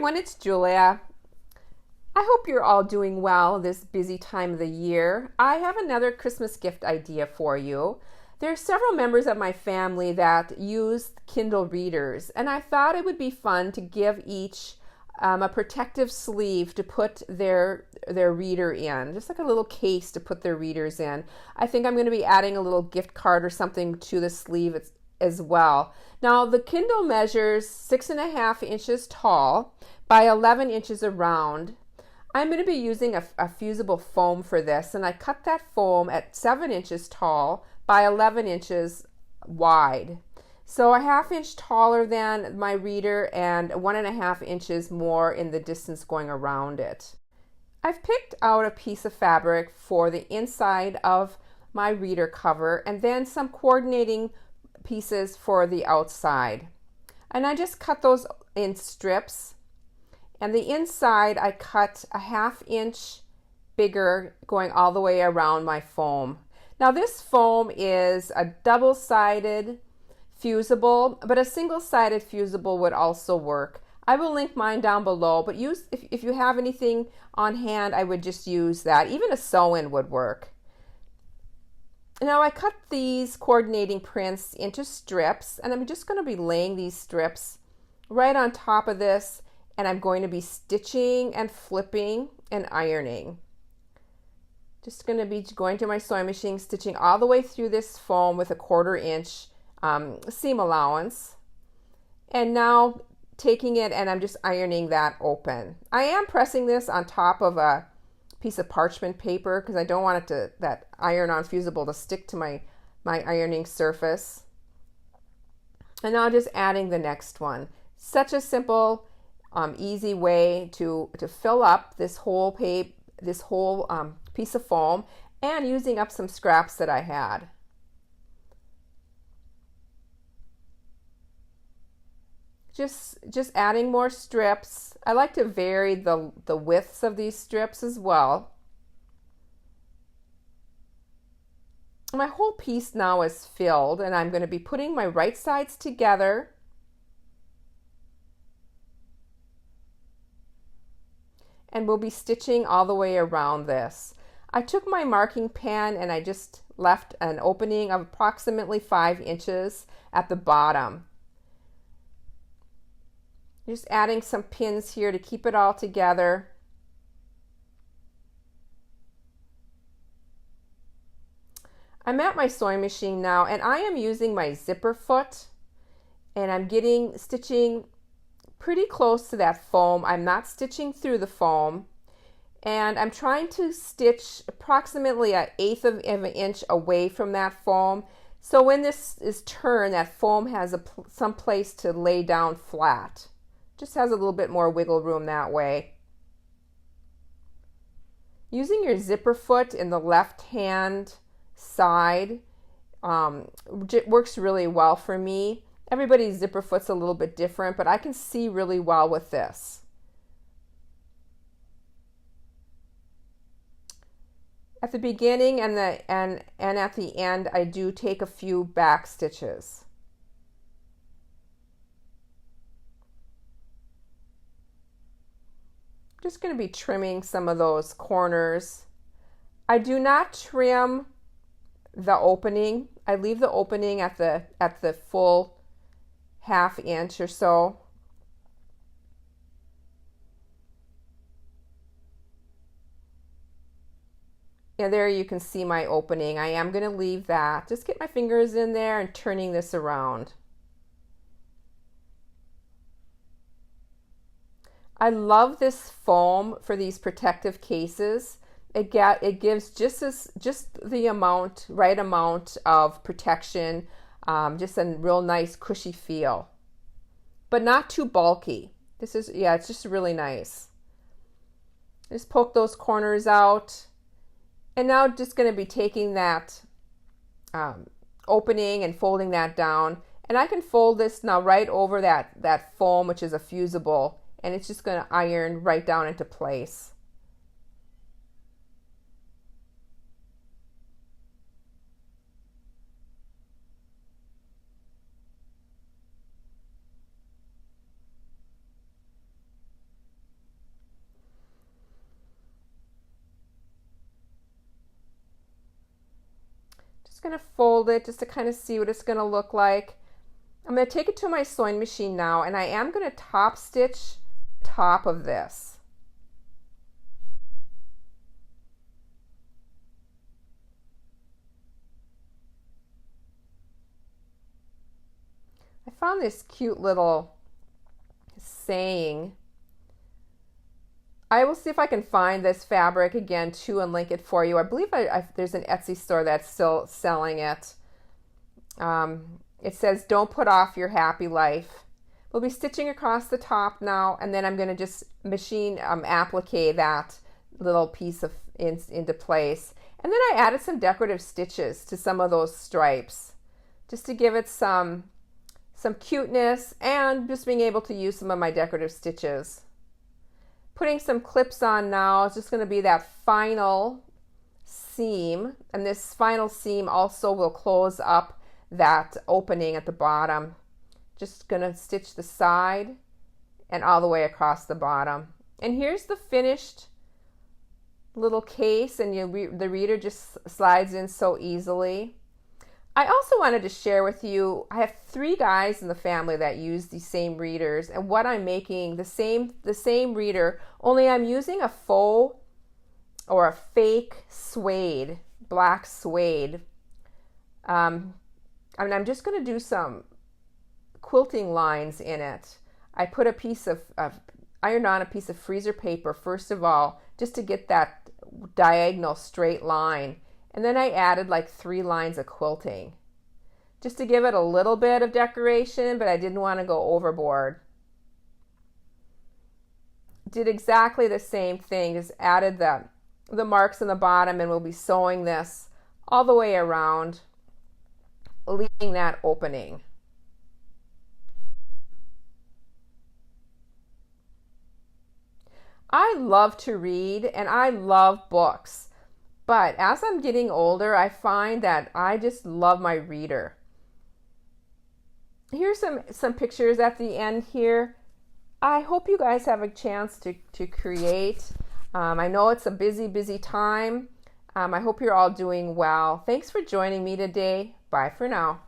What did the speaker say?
everyone, it's Julia. I hope you're all doing well this busy time of the year. I have another Christmas gift idea for you. There are several members of my family that use Kindle readers, and I thought it would be fun to give each a protective sleeve to put their reader in, just like a little case to put their readers in. I think I'm going to be adding a little gift card or something to the sleeve as well. Now the Kindle measures 6.5 inches tall by 11 inches around. I'm going to be using a fusible foam for this, and I cut that foam at 7 inches tall by 11 inches wide. So a 1/2 inch taller than my reader and 1.5 inches more in the distance going around it. I've picked out a piece of fabric for the inside of my reader cover and then some coordinating pieces for the outside. And I just cut those in strips. And the inside I cut a 1/2 inch bigger going all the way around my foam. Now this foam is a double-sided fusible, but a single-sided fusible would also work. I will link mine down below, but if you have anything on hand, I would just use that. Even a sew-in would work. Now I cut these coordinating prints into strips, and I'm just going to be laying these strips right on top of this, and I'm going to be stitching and flipping and ironing. Just going to be going to my sewing machine, stitching all the way through this foam with a 1/4 inch seam allowance. And now taking it and I'm just ironing that open. I am pressing this on top of a piece of parchment paper because I don't want it that iron-on fusible to stick to my ironing surface. And now just adding the next one. Such a simple, easy way to fill up this whole piece of foam, and using up some scraps that I had. Just adding more strips. I like to vary the widths of these strips as well. My whole piece now is filled, and I'm going to be putting my right sides together. And we'll be stitching all the way around this. I took my marking pen and I just left an opening of approximately 5 inches at the bottom. Just adding some pins here to keep it all together. I'm at my sewing machine now, and I am using my zipper foot, and I'm stitching pretty close to that foam. I'm not stitching through the foam, and I'm trying to stitch approximately 1/8 of an inch away from that foam. So when this is turned, that foam has some place to lay down flat. Just has a little bit more wiggle room that way. Using your zipper foot in the left hand side works really well for me. Everybody's zipper foot's a little bit different, but I can see really well with this. At the beginning and at the end, I do take a few back stitches. I'm just going to be trimming some of those corners. I do not trim the opening. I leave the opening at the full 1/2 inch or so. And there you can see my opening. I am going to leave that. Just get my fingers in there and turning this around. I love this foam for these protective cases. It gives just the right amount of protection, just a real nice cushy feel, but not too bulky. It's just really nice. Just poke those corners out, and now just going to be taking that opening and folding that down, and I can fold this now right over that foam, which is a fusible, and it's just going to iron right down into place. going to fold it just to kind of see what it's going to look like. I'm going to take it to my sewing machine now, and I am going to top stitch the top of this. I found this cute little saying. I will see if I can find this fabric again too and link it for you. I believe there's an Etsy store that's still selling it. It says, "Don't put off your happy life." We'll be stitching across the top now, and then I'm going to just machine applique that little piece of into place. And then I added some decorative stitches to some of those stripes, just to give it some cuteness, and just being able to use some of my decorative stitches. Putting some clips on now. It's just going to be that final seam, and this final seam also will close up that opening at the bottom. Just going to stitch the side and all the way across the bottom. And here's the finished little case, and the reader just slides in so easily. I also wanted to share with you, I have 3 guys in the family that use these same readers, and what I'm making, the same reader, only I'm using a faux or a fake suede, black suede. I'm just going to do some quilting lines in it. I put a piece of ironed on a piece of freezer paper first of all, just to get that diagonal straight line. And then I added like 3 lines of quilting, just to give it a little bit of decoration, but I didn't want to go overboard. Did exactly the same thing, just added the marks in the bottom, and we'll be sewing this all the way around, leaving that opening. I love to read and I love books, but as I'm getting older, I find that I just love my reader. Here's some pictures at the end here. I hope you guys have a chance to create. I know it's a busy time. I hope you're all doing well. Thanks for joining me today. Bye for now.